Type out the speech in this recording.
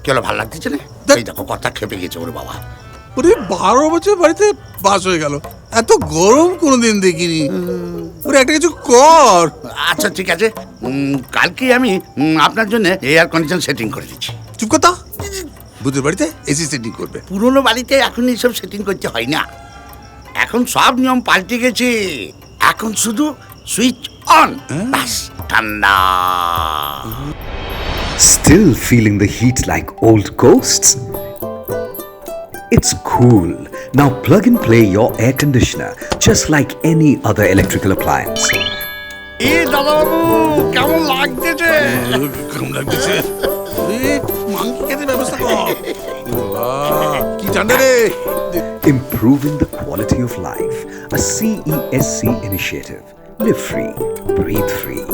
কেন ভালো লাগতেছে না? এই দেখো কথা খেপে গেছে ওর বাবা। ওরে 12 বছর বাড়িতে বাস হয়ে গেল, এত গরম কোনোদিন দেখিনি। ওরে একটা কিছু কর। আচ্ছা ঠিক আছে, কালকে আমি আপনার জন্য এয়ার কন্ডিশন সেটিং করে দিচ্ছি। চুপ কথা, বুধের বাড়িতে এসি সেটিং করবে? পুরোনো বাড়িতে এখন এইসব সেটিং করতে হয় না, এখন সব নিয়ম পাল্টে গেছে। এখন শুধু সুইচ অন, বাস ঠান্ডা। Still feeling the heat like old ghosts? It's cool. Now plug and play your air conditioner just like any other electrical appliance. এই দাদাবাবু কেমন লাগতেছে? কেমন লাগতেছে? মাংকি খেতে ব্যবস্থা কর। কি ঠান্ডা রে। Improving the quality of life. A CESC initiative. Live free, breathe free.